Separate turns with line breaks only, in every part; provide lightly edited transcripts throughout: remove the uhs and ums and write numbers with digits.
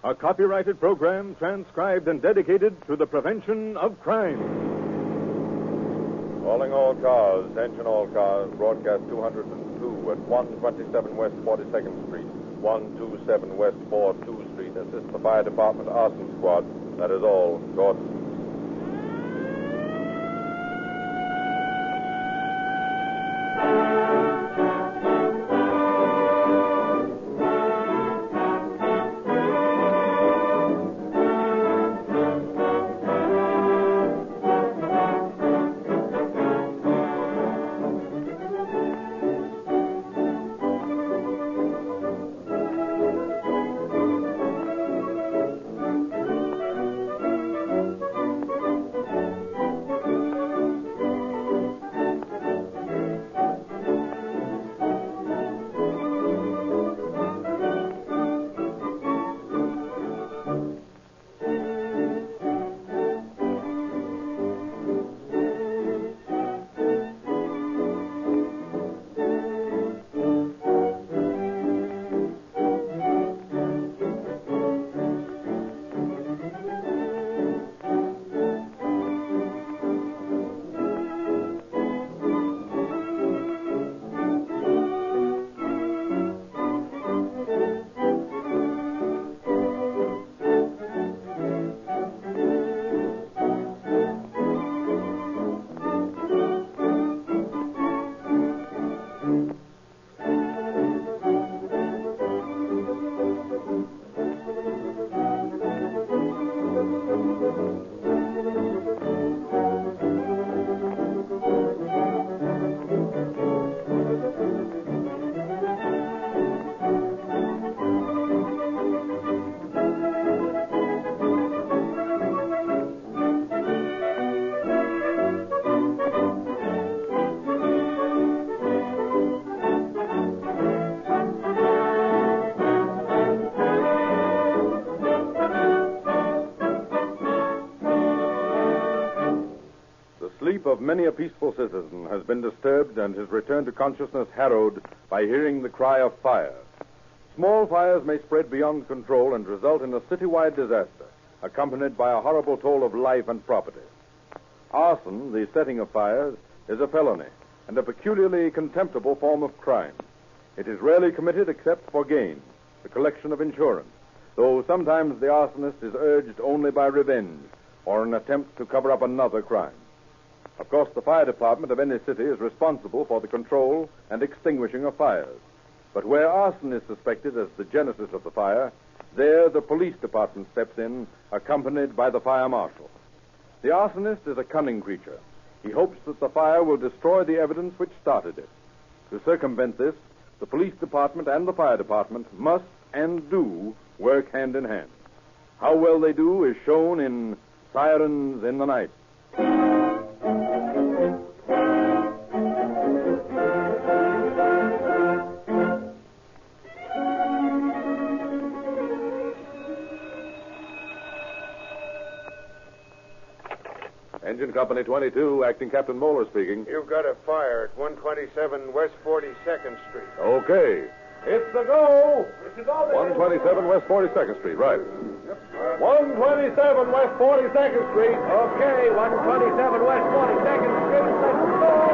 a copyrighted program transcribed and dedicated to the prevention of crime.
Calling all cars, attention all cars, broadcast 202 at 127 West 42nd Street, 127 West 42 Street. Assist the fire department arson squad. That is all. Gordon. Of many a peaceful citizen has been disturbed and his return to consciousness harrowed by hearing the cry of fire. Small fires may spread beyond control and result in a citywide disaster, accompanied by a horrible toll of life and property. Arson, the setting of fires, is a felony and a peculiarly contemptible form of crime. It is rarely committed except for gain, the collection of insurance, though sometimes the arsonist is urged only by revenge or an attempt to cover up another crime. Of course, the fire department of any city is responsible for the control and extinguishing of fires. But where arson is suspected as the genesis of the fire, there the police department steps in, accompanied by the fire marshal. The arsonist is a cunning creature. He hopes that the fire will destroy the evidence which started it. To circumvent this, the police department and the fire department must and do work hand in hand. How well they do is shown in Sirens in the Night. Engine Company 22, Acting Captain Moeller speaking.
You've got a fire at 127 West 42nd Street.
Okay. It's the go. It's the go. 127 West 42nd Street, right. Yep. 127 West 42nd Street.
Okay, 127 West 42nd Street. Let's go.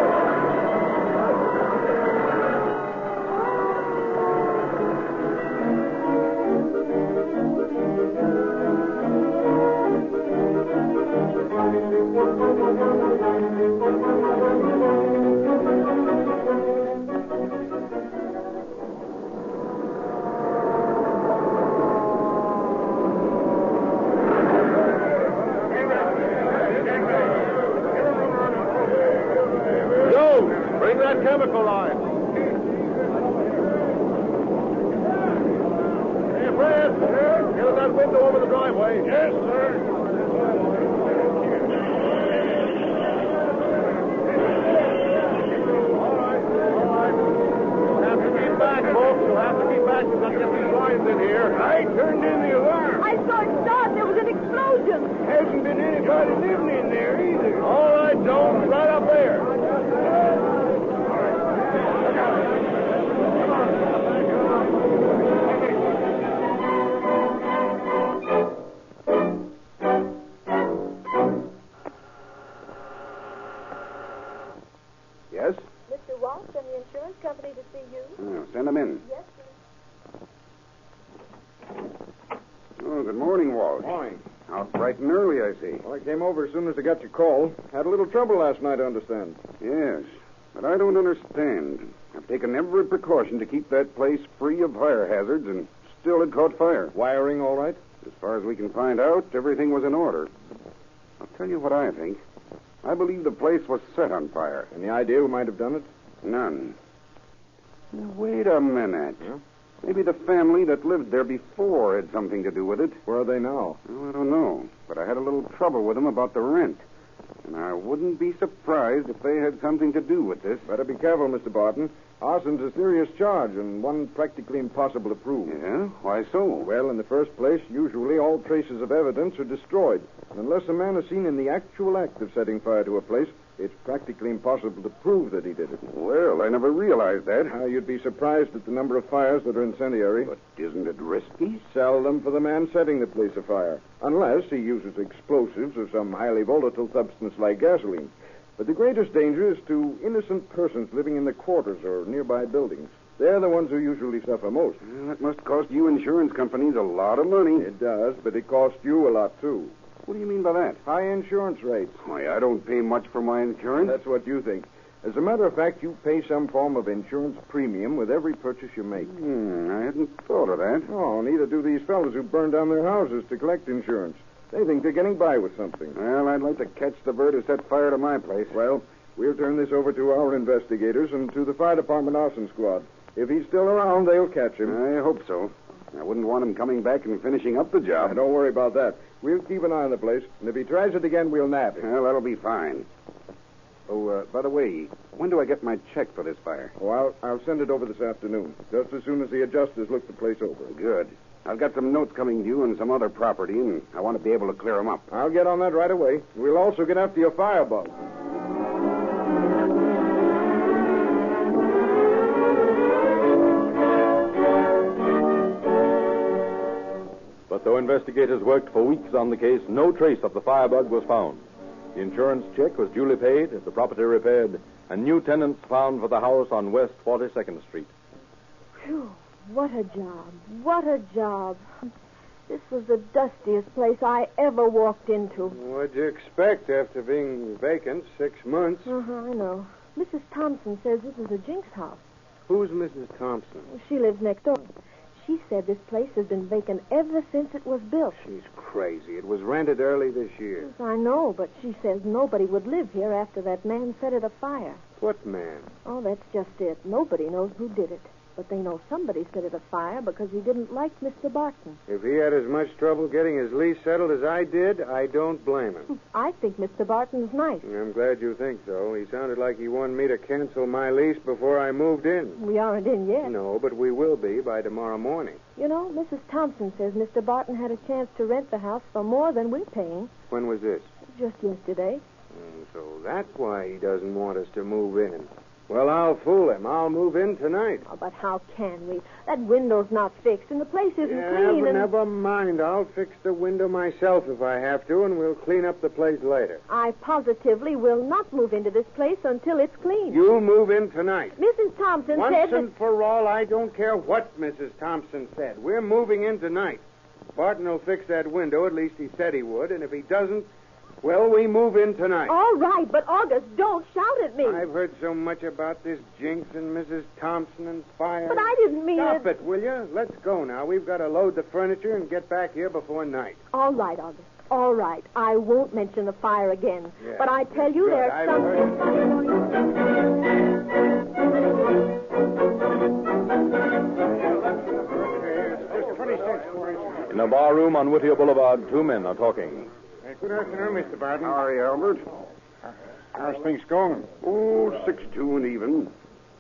Chemical line. Hey, Fred. Get at that window over the driveway. Yes, sir. All right. You'll have to keep back, folks. You'll have to keep back. We've got to get these lines in here.
I turned in the alarm.
I saw it start. There was an explosion.
Hasn't been anybody living in there either.
All right, Jones. Right up there.
Send them in.
Yes,
Oh, good morning, Walt.
Morning.
Out bright and early, I see.
Well, I came over as soon as I got your call. Had a little trouble last night, I understand.
Yes, but I don't understand. I've taken every precaution to keep that place free of fire hazards, and still it caught fire.
Wiring all right?
As far as we can find out, everything was in order. I'll tell you what I think. I believe the place was set on fire.
Any idea who might have done it?
None. Now, wait a minute.
Yeah?
Maybe the family that lived there before had something to do with it.
Where are they now?
Well, I don't know, but I had a little trouble with them about the rent. And I wouldn't be surprised if they had something to do with this.
Better be careful, Mr. Barton. Arson's a serious charge and one practically impossible to prove.
Yeah? Why so?
Well, in the first place, usually all traces of evidence are destroyed. And unless a man is seen in the actual act of setting fire to a place, it's practically impossible to prove that he did it.
Well, I never realized that.
You'd be surprised at the number of fires that are incendiary.
But isn't it risky?
Seldom for the man setting the place afire, unless he uses explosives or some highly volatile substance like gasoline. But the greatest danger is to innocent persons living in the quarters or nearby buildings. They're the ones who usually suffer most.
Well, that must cost you insurance companies a lot of money.
It does, but it costs you a lot, too.
What do you mean by that?
High insurance rates.
Why, I don't pay much for my insurance.
That's what you think. As a matter of fact, you pay some form of insurance premium with every purchase you make.
I hadn't thought of that.
Oh, neither do these fellows who burn down their houses to collect insurance. They think they're getting by with something.
Well, I'd like to catch the bird who set fire to my place.
Well, we'll turn this over to our investigators and to the fire department arson squad. If he's still around, they'll catch him.
I hope so. I wouldn't want him coming back and finishing up the job.
Don't worry about that. We'll keep an eye on the place, and if he tries it again, we'll nab him.
Well, that'll be fine. Oh, by the way, when do I get my check for this fire?
Oh, I'll send it over this afternoon, just as soon as the adjusters look the place over.
Good. I've got some notes coming to you on some other property, and I want to be able to clear them up.
I'll get on that right away. We'll also get after your firebug. But though investigators worked for weeks on the case, no trace of the firebug was found. The insurance check was duly paid, the property repaired, and new tenants found for the house on West 42nd Street.
Phew, what a job. What a job. This was the dustiest place I ever walked into.
What'd you expect after being vacant 6 months?
I know. Mrs. Thompson says this is a Jinx house.
Who's Mrs. Thompson?
She lives next door. She said this place has been vacant ever since it was built.
She's crazy. It was rented early this year.
Yes, I know, but she says nobody would live here after that man set it afire.
What man?
Oh, that's just it. Nobody knows who did it. But they know somebody set it afire because he didn't like Mr. Barton.
If he had as much trouble getting his lease settled as I did, I don't blame him.
I think Mr. Barton's nice.
I'm glad you think so. He sounded like he wanted me to cancel my lease before I moved in.
We aren't in yet.
No, but we will be by tomorrow morning.
You know, Mrs. Thompson says Mr. Barton had a chance to rent the house for more than we're paying.
When was this?
Just yesterday.
So that's why he doesn't want us to move in. Well, I'll fool him. I'll move in tonight.
Oh, but how can we? That window's not fixed, and the place isn't clean,
but
and...
never mind. I'll fix the window myself if I have to, and we'll clean up the place later.
I positively will not move into this place until it's clean.
You'll move in tonight.
Mrs. Thompson
Once
said
and for all, I don't care what Mrs. Thompson said. We're moving in tonight. Barton will fix that window, at least he said he would, and if he doesn't, well, we move in tonight.
All right, but August, don't shout at me.
I've heard so much about this Jinx and Mrs. Thompson and fire.
But I didn't mean
Stop it, will you? Let's go now. We've got to load the furniture and get back here before night.
All right, August. All right. I won't mention the fire again.
Yeah.
But I tell you,
Good.
there's
I've
In a bar room on Whittier Boulevard, two men are talking.
Good afternoon, Mr. Barton.
How are you, Albert?
How's things going?
Oh, 6-2 and even.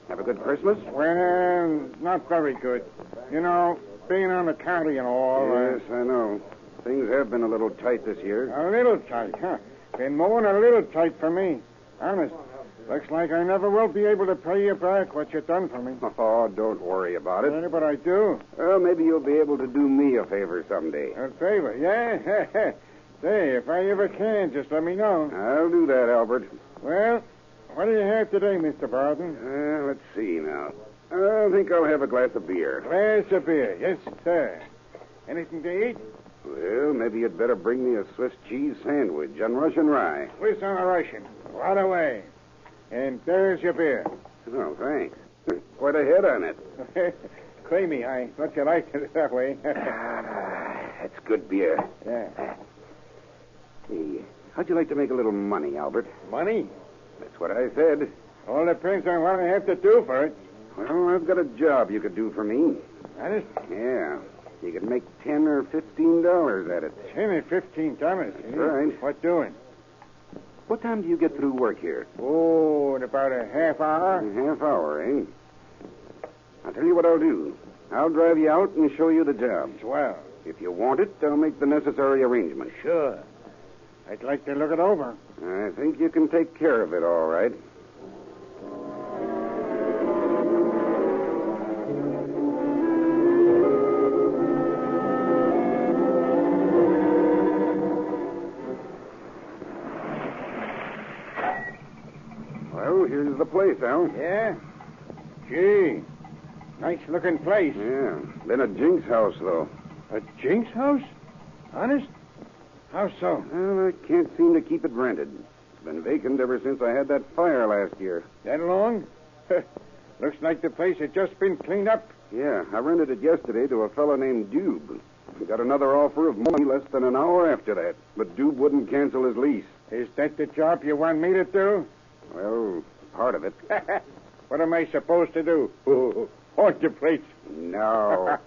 Have a good Christmas?
Well, not very good. You know, being on the county and all.
Yes, I know. Things have been a little tight this year.
A little tight, huh? Been more than a little tight for me. Honest. Looks like I never will be able to pay you back what you done for me.
Oh, don't worry about it.
But I do.
Well, maybe you'll be able to do me a favor someday.
A favor, yeah? Say, if I ever can, just let me know.
I'll do that, Albert.
Well, what do you have today, Mr. Barton?
Let's see now. I think I'll have a glass of beer.
Glass of beer. Yes, sir. Anything to eat?
Well, maybe you'd better bring me a Swiss cheese sandwich on Russian rye.
Swiss on a Russian. Right away. And there's your beer.
Oh, thanks. Quite a head on it.
Creamy. I thought you liked it that way.
That's good beer.
Yeah.
Hey, how'd you like to make a little money, Albert?
Money?
That's what I said.
All depends on what I have to do for it.
Well, I've got a job you could do for me.
Honest?
Yeah. You could make $10 or $15 at it.
$10 or $15.
That's right.
What doing?
What time do you get through work here?
Oh, in about a half hour.
A half hour, eh? I'll tell you what I'll do. I'll drive you out and show you the job.
Swell.
If you want it, I'll make the necessary arrangements.
Sure. I'd like to look it over.
I think you can take care of it all right. Well, here's the place, Al.
Yeah? Gee, nice-looking place.
Yeah. Been a Jinx house, though.
A Jinx house? Honest? How so?
Well, I can't seem to keep it rented. It's been vacant ever since I had that fire last year.
That long? Looks like the place had just been cleaned up.
Yeah, I rented it yesterday to a fellow named Dube. I got another offer of money less than an hour after that, but Dube wouldn't cancel his lease.
Is that the job you want me to do?
Well, part of it.
What am I supposed to do? Haunt your place?
No.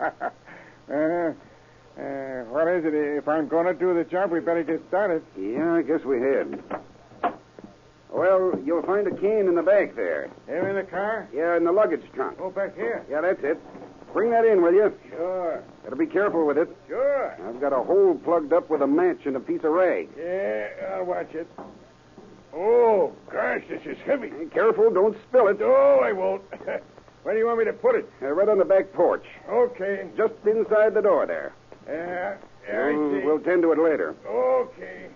What is it? If I'm going to do the job, we better get started.
Yeah, I guess we had. Well, you'll find a cane in the back there.
Here in the car?
Yeah, in the luggage trunk.
Oh, back here?
Yeah, that's it. Bring that in, will you?
Sure.
Gotta be careful with it.
Sure.
I've got a hole plugged up with a match and a piece of rag.
Yeah, I'll watch it. Oh, gosh, this is heavy.
Hey, careful, don't spill it.
Oh, I won't. Where do you want me to put it?
Right on the back porch.
Okay.
Just inside the door there.
Yeah, I see.
We'll tend to it later.
Okay.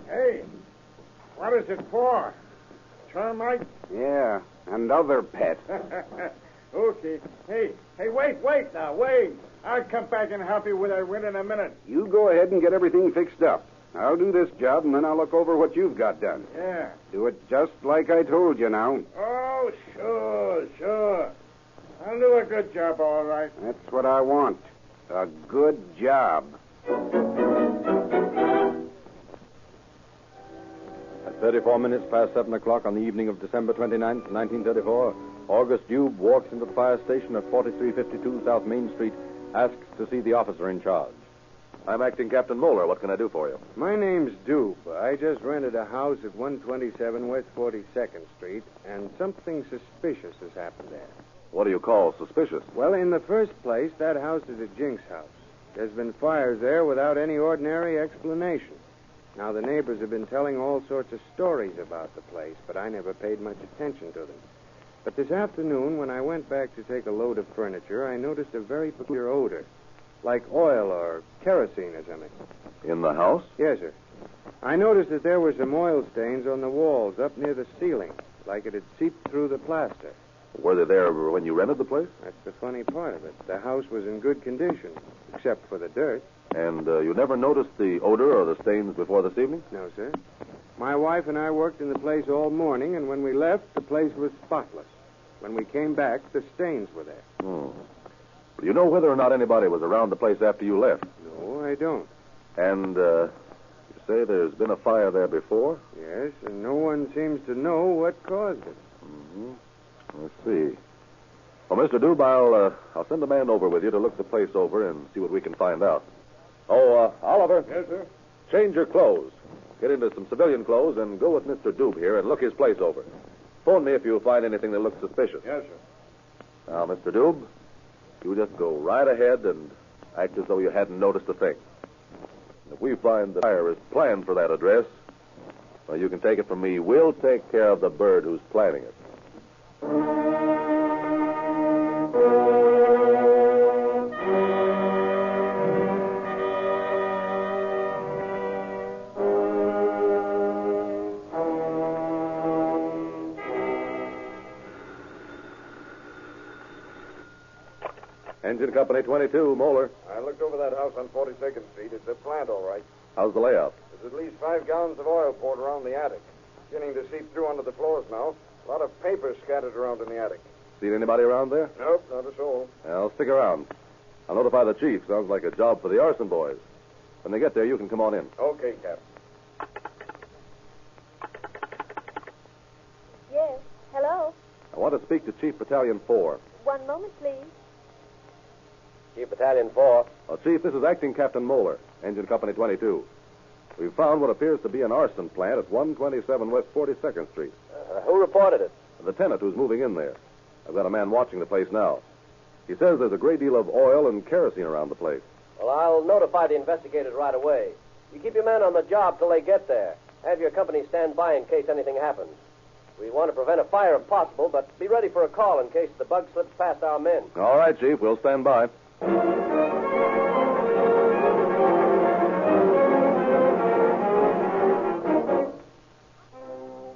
Hey, what is it for? Termite?
Yeah, and other pets.
Okay. Hey, wait now, wait. I'll come back and help you with that wind in a minute.
You go ahead and get everything fixed up. I'll do this job, and then I'll look over what you've got done.
Yeah.
Do it just like I told you now.
Oh, sure. I'll do a good job, all right.
That's what I want. A good job.
At 34 minutes past 7 o'clock on the evening of December 29th, 1934, August Dube walks into the fire station at 4352 South Main Street, asks to see the officer in charge. I'm acting Captain Moeller. What can I do for you?
My name's Dube. I just rented a house at 127 West 42nd Street, and something suspicious has happened there.
What do you call suspicious?
Well, in the first place, that house is a Jinx house. There's been fires there without any ordinary explanation. Now, the neighbors have been telling all sorts of stories about the place, but I never paid much attention to them. But this afternoon, when I went back to take a load of furniture, I noticed a very peculiar odor, like oil or kerosene or something.
In the house?
Yes, sir. I noticed that there were some oil stains on the walls up near the ceiling, like it had seeped through the plaster.
Were they there when you rented the place?
That's the funny part of it. The house was in good condition, except for the dirt.
And you never noticed the odor or the stains before this evening?
No, sir. My wife and I worked in the place all morning, and when we left, the place was spotless. When we came back, the stains were there.
Do you know whether or not anybody was around the place after you left?
No, I don't.
And you say there's been a fire there before?
Yes, and no one seems to know what caused it.
Mm-hmm. Let's see. Well, Mr. Dube, I'll send a man over with you to look the place over and see what we can find out. Oh, Oliver.
Yes, sir.
Change your clothes. Get into some civilian clothes and go with Mr. Dube here and look his place over. Phone me if you find anything that looks suspicious.
Yes, sir.
Now, Mr. Dube, you just go right ahead and act as though you hadn't noticed a thing. If we find the fire is planned for that address, well, you can take it from me. We'll take care of the bird who's planning it.
Engine Company 22, Moeller.
I looked over that house on 42nd Street. It's a plant, all right.
How's the layout?
There's at least 5 gallons of oil poured around the attic. Beginning to seep through onto the floors now. A lot of paper scattered around in the attic.
Seen anybody around there?
Nope, not a soul.
Well, stick around. I'll notify the chief. Sounds like a job for the arson boys. When they get there, you can come on in.
Okay, Cap.
Yes. Hello.
I want to speak to Chief Battalion 4.
1 moment, please.
Chief Battalion 4.
Chief, this is Acting Captain Moeller, Engine Company 22. We've found what appears to be an arson plant at 127 West 42nd Street.
Who reported it?
The tenant who's moving in there. I've got a man watching the place now. He says there's a great deal of oil and kerosene around the place.
Well, I'll notify the investigators right away. You keep your men on the job till they get there. Have your company stand by in case anything happens. We want to prevent a fire if possible, but be ready for a call in case the bug slips past our men.
All right, Chief. We'll stand by.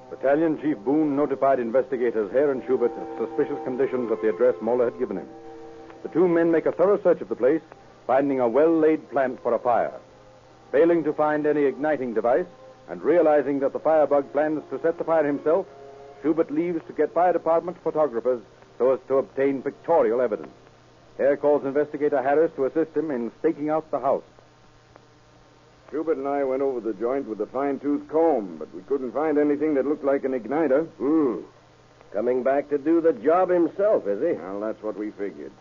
Battalion Chief Boone notified investigators Hare and Schubert of suspicious conditions at the address Moeller had given him. The two men make a thorough search of the place, finding a well-laid plant for a fire. Failing to find any igniting device, and realizing that the firebug plans to set the fire himself, Schubert leaves to get fire department photographers so as to obtain pictorial evidence. Hare calls Investigator Harris to assist him in staking out the house.
Schubert and I went over the joint with a fine-tooth comb, but we couldn't find anything that looked like an igniter.
Coming back to do the job himself, is he?
Well, that's what we figured.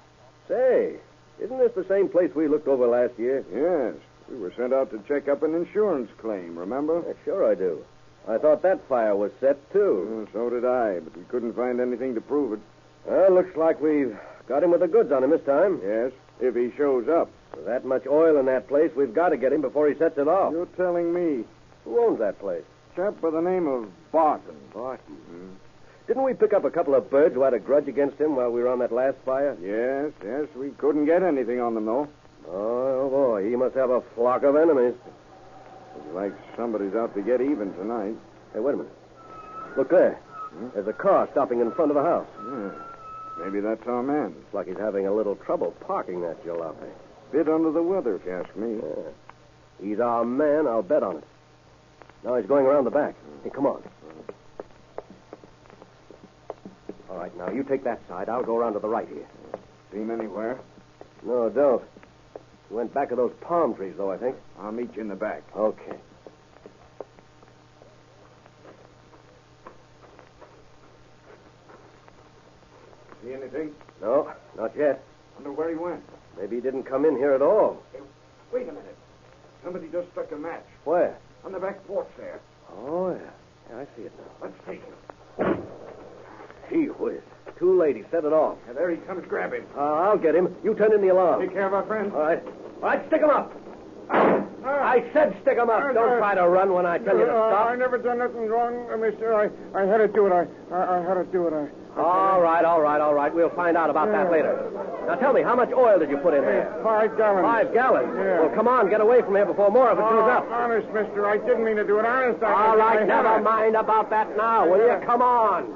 Say, isn't this the same place we looked over last year?
Yes. We were sent out to check up an insurance claim, remember?
Yeah, sure I do. I thought that fire was set, too.
So did I, but we couldn't find anything to prove it.
Well, looks like we've got him with the goods on him this time.
Yes, if he shows up.
With that much oil in that place, we've got to get him before he sets it off.
You're telling me.
Who owns that place?
Chap by the name of Barton.
Barton. Didn't we pick up a couple of birds who had a grudge against him while we were on that last fire?
Yes. We couldn't get anything on them, though.
Oh, boy. He must have a flock of enemies.
Looks like somebody's out to get even tonight.
Hey, wait a minute. Look there. There's a car stopping in front of the house.
Yeah. Maybe that's our man.
Looks like he's having a little trouble parking that jalopy.
Bit under the weather, if you ask me.
Yeah. He's our man, I'll bet on it. Now he's going around the back. Hey, come on. All right, now you take that side. I'll go around to the right here.
See him anywhere?
No, don't. He went back of those palm trees, though, I think.
I'll meet you in the back.
Okay.
See anything?
No, not yet.
Wonder where he went.
Maybe he didn't come in here at all.
Hey, wait a minute. Somebody just struck a match.
Where?
On the back porch there.
Oh, yeah. Yeah, I see it now.
Let's take him.
Gee whiz. Two ladies set it off.
Yeah, there he comes. Grab him.
I'll get him. You turn in the alarm.
Take care of our friend.
All right. All right, stick him up. I said stick him up. Don't try to run when I tell you to stop.
I never done nothing wrong, mister. I had to do it. I had to do it.
All right. We'll find out about that later. Now tell me, how much oil did you put in there?
5 gallons.
5 gallons?
Yeah.
Well, come on, get away from here before more of it goes up.
Honest, mister, I didn't mean to do it. Honest,
All right, never mind about that now, will you? Come on.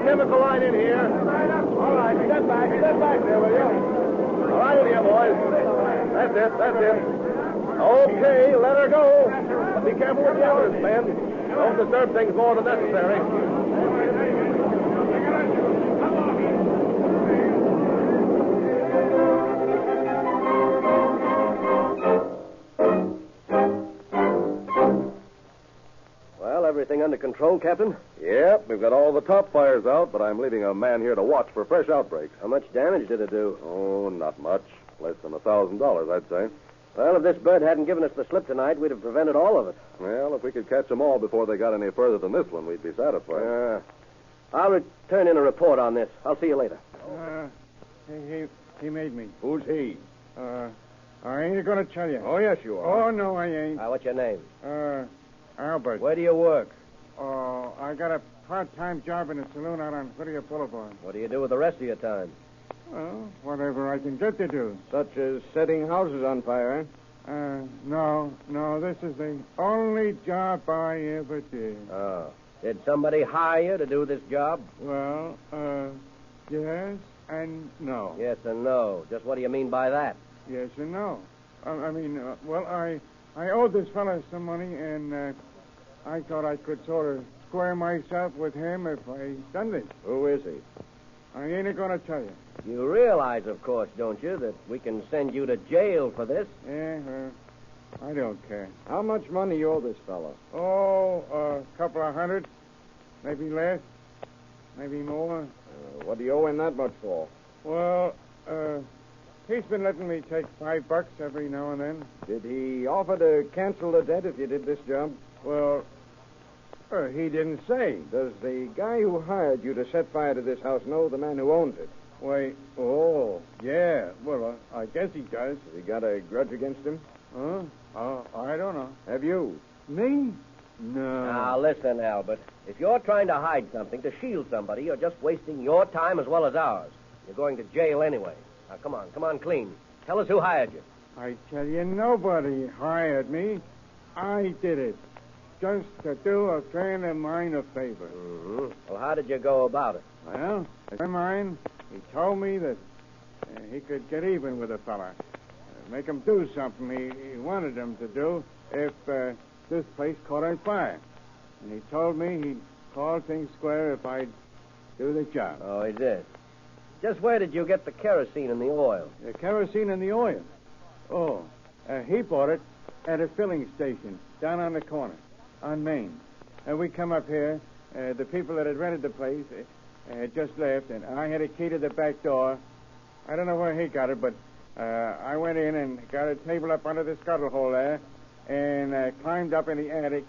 Chemical line in here. All right, step back there, will you? All right, in here, boys. That's it. Okay, let her go. But be careful with the others, men. Don't disturb things more than necessary.
Everything under control, Captain?
Yep, we've got all the top fires out, but I'm leaving a man here to watch for fresh outbreaks.
How much damage did it do?
Oh, not much. Less than $1,000, I'd say.
Well, if this bird hadn't given us the slip tonight, we'd have prevented all of it.
Well, if we could catch them all before they got any further than this one, we'd be satisfied.
I'll return in a report on this. I'll see you later.
He made me.
Who's he?
I ain't going to tell you.
Oh, yes, you are.
Oh, no, I ain't.
What's your name?
Albert.
Where do you work?
Oh, I got a part-time job in a saloon out on Whittier Boulevard.
What do you do with the rest of your time?
Well, whatever I can get to do.
Such as setting houses on fire,
No, this is the only job I ever did.
Oh. Did somebody hire you to do this job?
Well, yes and no.
Yes and no. Just what do you mean by that?
Yes and no. I owed this fella some money, and I thought I could sort of square myself with him if I done this.
Who is he?
I ain't going to tell you.
You realize, of course, don't you, that we can send you to jail for this?
Yeah, I don't care.
How much money you owe this fellow?
Oh, a couple of hundred. Maybe less. Maybe more.
What do you owe him that much for?
Well, he's been letting me take $5 every now and then.
Did he offer to cancel the debt if you did this job?
Well, he didn't say.
Does the guy who hired you to set fire to this house know the man who owns it?
Why, yeah. Well, I guess he does.
Has he got a grudge against him?
Huh? I don't know.
Have you?
Me? No.
Now, listen, Albert. If you're trying to hide something, to shield somebody, you're just wasting your time as well as ours. You're going to jail anyway. Now, come on, clean. Tell us who hired you.
I tell you, nobody hired me. I did it. Just to do a friend of mine a favor.
Mm-hmm. Well, how did you go about it?
Well, a friend of mine, he told me that he could get even with a fella. Make him do something he wanted him to do if this place caught on fire. And he told me he'd call things square if I'd do the job.
Oh, he did. Just where did you get the kerosene and the oil?
The kerosene and the oil? Oh, he bought it at a filling station down on the corner on Main. And we come up here. The people that had rented the place had just left, and I had a key to the back door. I don't know where he got it, but I went in and got a table up under the scuttle hole there and climbed up in the attic.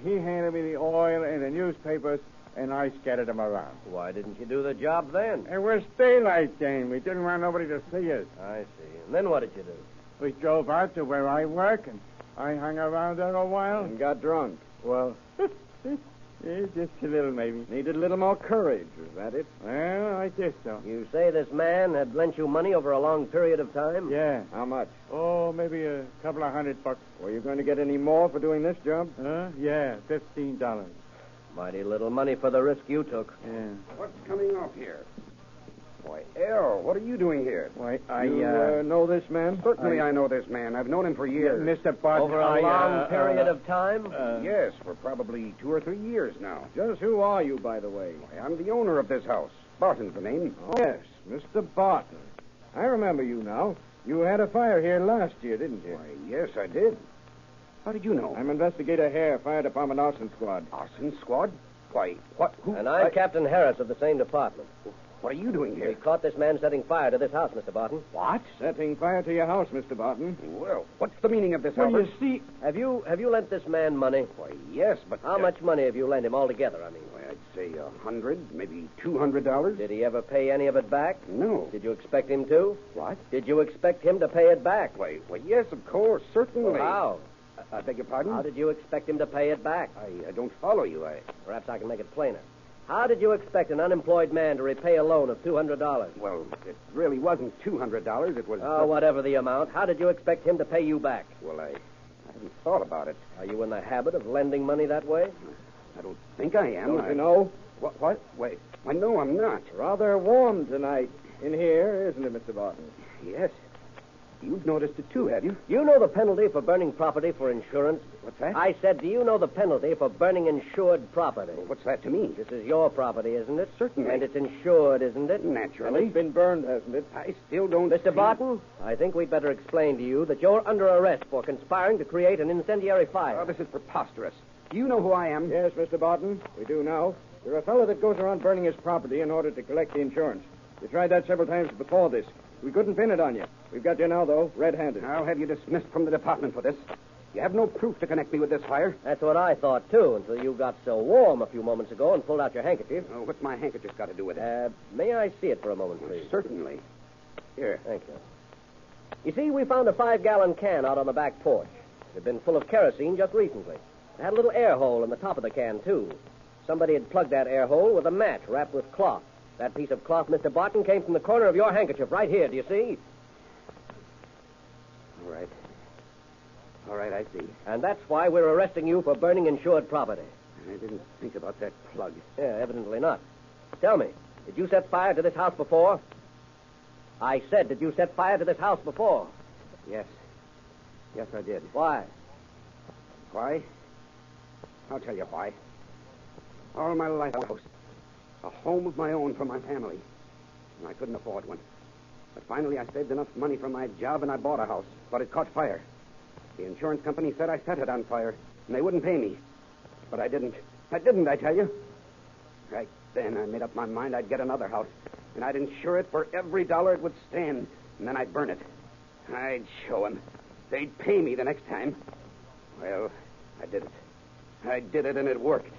He handed me the oil and the newspapers, and I scattered them around.
Why didn't you do the job then?
It was daylight then. We didn't want nobody to see us.
I see. And then what did you do?
We drove out to where I work, and I hung around there a while.
And got drunk.
Well, just a little, maybe.
Needed a little more courage, is that it?
Well, I guess so.
You say this man had lent you money over a long period of time?
Yeah.
How much?
Oh, maybe a couple of $100.
Were you going to get any more for doing this job?
Yeah, $15.
Mighty little money for the risk you took.
Yeah.
What's coming off here? Why, Al, what are you doing here?
Why,
You know this man?
Certainly I know this man. I've known him for years.
Mr. Barton.
Over a long period of time?
Yes, for probably 2 or 3 years now.
Just who are you, by the way?
Why, I'm the owner of this house. Barton's the name.
Oh, yes, Mr. Barton. I remember you now. You had a fire here last year, didn't you?
Why, yes, I did. How did you know?
I'm Investigator Hare, Fire Department Arson Squad.
Arson Squad? Why, what? Who?
And I'm Captain Harris of the same department.
What are you doing
We
here?
caught this man setting fire to this house, Mr. Barton.
What?
Setting fire to your house, Mr. Barton.
Well, what's the meaning of this,
Well,
Albert?
you see...
Have you lent this man money?
Why, yes, but...
How much money have you lent him altogether, I mean?
Why, I'd say $100, maybe $200.
Did he ever pay any of it back?
No.
Did you expect him to?
What?
Did you expect him to pay it back?
Why, yes, of course, certainly.
Well, how?
I beg your pardon?
How did you expect him to pay it back?
I don't follow you.
Perhaps I can make it plainer. How did you expect an unemployed man to repay a loan of $200?
Well, it really wasn't $200. It was...
Oh, whatever the amount. How did you expect him to pay you back?
Well, I haven't thought about it.
Are you in the habit of lending money that way?
I don't think I am.
Don't you know?
What? Wait. Why, no, I'm not.
Rather warm tonight in here, isn't it, Mr. Barton?
Yes. You've noticed it, too, have you?
You know the penalty for burning property for insurance?
What's that?
I said, do you know the penalty for burning insured property?
What's that to me?
This is your property, isn't it?
Certainly.
And it's insured, isn't it?
Naturally.
It's been burned, hasn't it?
I still don't...
Mr.
see-
Barton, I think we'd better explain to you that you're under arrest for conspiring to create an incendiary fire.
Oh, this is preposterous. Do you know who I am?
Yes, Mr. Barton, we do now. You're a fellow that goes around burning his property in order to collect the insurance. You tried that several times before this.
We couldn't pin it on you. We've got you now, though, red-handed.
I'll have you dismissed from the department for this. You have no proof to connect me with this fire.
That's what I thought, too, until you got so warm a few moments ago and pulled out your handkerchief.
Oh, what's my handkerchief got to do with it?
May I see it for a moment, please?
Certainly. Here.
Thank you. You see, we found a 5-gallon can out on the back porch. It had been full of kerosene just recently. It had a little air hole in the top of the can, too. Somebody had plugged that air hole with a match wrapped with cloth. That piece of cloth, Mr. Barton, came from the corner of your handkerchief right here. Do you see?
All right. All right, I see.
And that's why we're arresting you for burning insured property.
I didn't think about that plug.
Yeah, evidently not. Tell me, did you set fire to this house before? I said, did you set fire to this house before?
Yes. Yes, I did.
Why?
Why? I'll tell you why. All my life, I was a home of my own for my family. And I couldn't afford one. But finally, I saved enough money from my job and I bought a house. But it caught fire. The insurance company said I set it on fire, and they wouldn't pay me. But I didn't. I tell you. Right then, I made up my mind I'd get another house, and I'd insure it for every dollar it would stand, and then I'd burn it. I'd show them. They'd pay me the next time. Well, I did it. I did it, and it worked.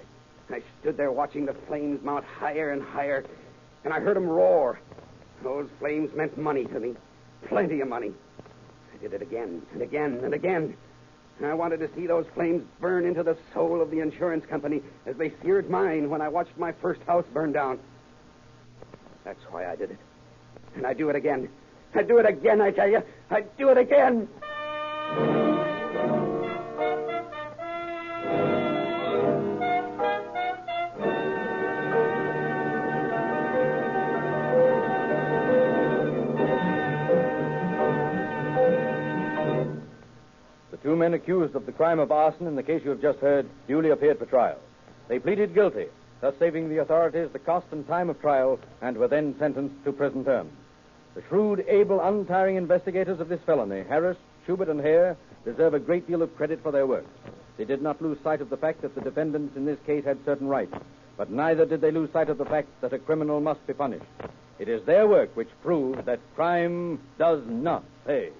I stood there watching the flames mount higher and higher, and I heard them roar. Those flames meant money to me. Plenty of money. I did it again and again and again. I wanted to see those flames burn into the soul of the insurance company as they seared mine when I watched my first house burn down. That's why I did it. And I'd do it again. I'd do it again, I tell you. I'd do it again.
The 2 men accused of the crime of arson in the case you have just heard duly appeared for trial. They pleaded guilty, thus saving the authorities the cost and time of trial, and were then sentenced to prison terms. The shrewd, able, untiring investigators of this felony, Harris, Schubert, and Hare, deserve a great deal of credit for their work. They did not lose sight of the fact that the defendants in this case had certain rights, but neither did they lose sight of the fact that a criminal must be punished. It is their work which proves that crime does not pay.